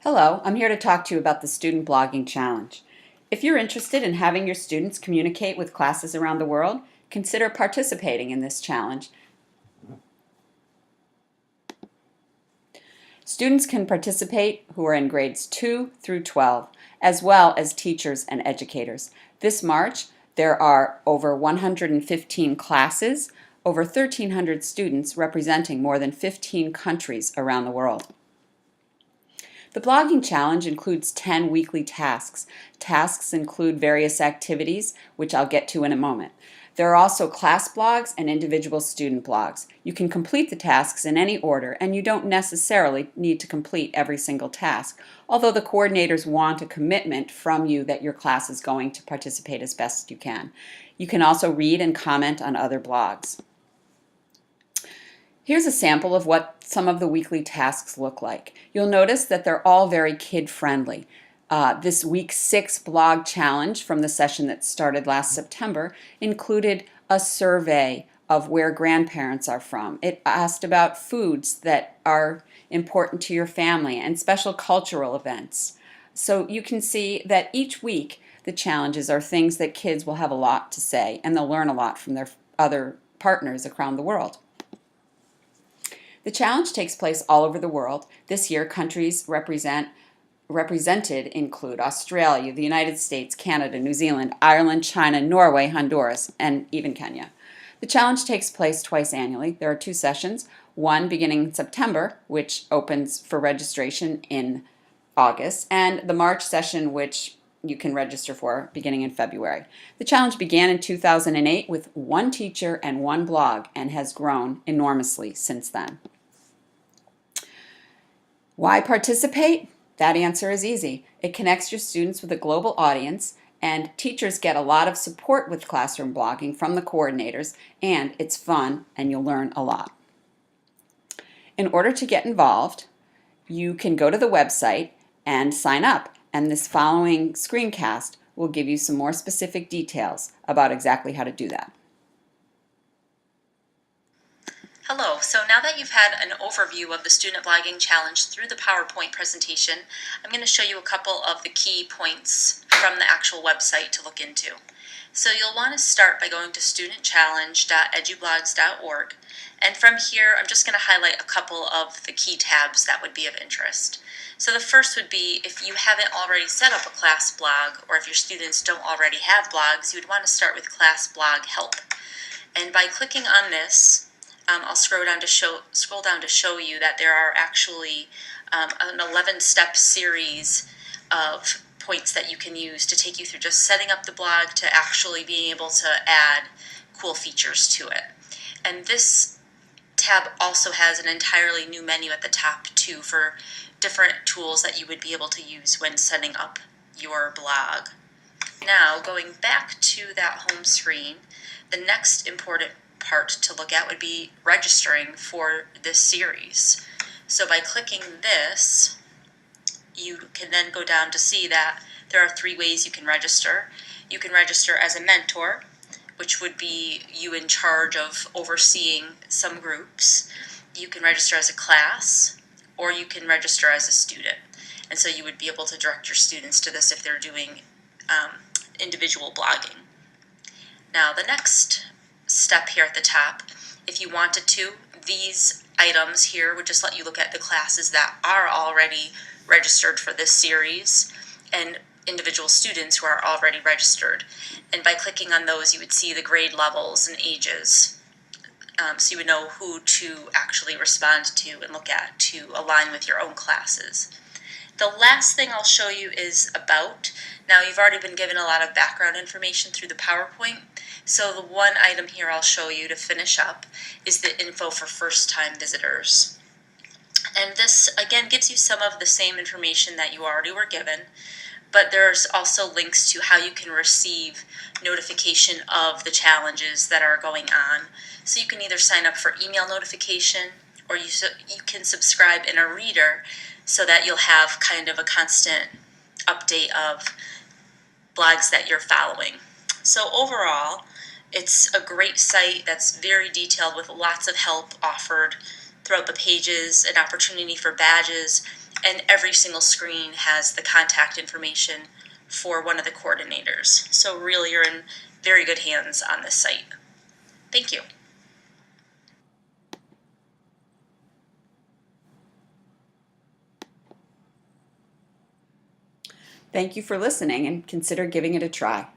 Hello, I'm here to talk to you about the Student Blogging Challenge. If you're interested in having your students communicate with classes around the world, consider participating in this challenge. Students can participate who are in grades 2 through 12, as well as teachers and educators. This March, there are over 115 classes, over 1,300 students representing more than 15 countries around the world. The blogging challenge includes 10 weekly tasks. Tasks include various activities, which I'll get to in a moment. There are also class blogs and individual student blogs. You can complete the tasks in any order, and you don't necessarily need to complete every single task, although the coordinators want a commitment from you that your class is going to participate as best you can. You can also read and comment on other blogs. Here's a sample of what some of the weekly tasks look like. You'll notice that they're all very kid-friendly. This week 6 blog challenge from the session that started last September included a survey of where grandparents are from. It asked about foods that are important to your family and special cultural events. So you can see that each week the challenges are things that kids will have a lot to say, and they'll learn a lot from their other partners around the world. The challenge takes place all over the world. This year, countries represented include Australia, the United States, Canada, New Zealand, Ireland, China, Norway, Honduras, and even Kenya. The challenge takes place twice annually. There are 2 sessions, one beginning in September, which opens for registration in August, and the March session, which you can register for beginning in February. The challenge began in 2008 with 1 teacher and 1 blog and has grown enormously since then. Why participate? That answer is easy. It connects your students with a global audience, and teachers get a lot of support with classroom blogging from the coordinators, and it's fun and you'll learn a lot. In order to get involved, you can go to the website and sign up, and this following screencast will give you some more specific details about exactly how to do that. Hello, so now that you've had an overview of the Student Blogging Challenge through the PowerPoint presentation, I'm going to show you a couple of the key points from the actual website to look into. So you'll want to start by going to studentchallenge.edublogs.org, and from here I'm just going to highlight a couple of the key tabs that would be of interest. So the first would be if you haven't already set up a class blog, or if your students don't already have blogs, you would want to start with Class Blog Help. And by clicking on this, I'll scroll down to show you that there are actually an 11-step series of points that you can use to take you through just setting up the blog to actually being able to add cool features to it. And this tab also has an entirely new menu at the top too for different tools that you would be able to use when setting up your blog. Now, going back to that home screen, the next important part to look at would be registering for this series. So by clicking this, you can then go down to see that there are 3 ways you can register. You can register as a mentor, which would be you in charge of overseeing some groups. You can register as a class, or you can register as a student. And so you would be able to direct your students to this if they're doing individual blogging. Now the next step here at the top, if you wanted to, these items here would just let you look at the classes that are already registered for this series and individual students who are already registered. And by clicking on those, you would see the grade levels and ages. So you would know who to actually respond to and look at to align with your own classes. The last thing I'll show you is about. Now, you've already been given a lot of background information through the PowerPoint, so the one item here I'll show you to finish up is the info for first-time visitors. And this, again, gives you some of the same information that you already were given, but there's also links to how you can receive notification of the challenges that are going on. So you can either sign up for email notification, or you can subscribe in a reader so that you'll have kind of a constant update of blogs that you're following. So overall, it's a great site that's very detailed with lots of help offered throughout the pages, an opportunity for badges, and every single screen has the contact information for one of the coordinators. So really you're in very good hands on this site. Thank you. Thank you for listening and consider giving it a try.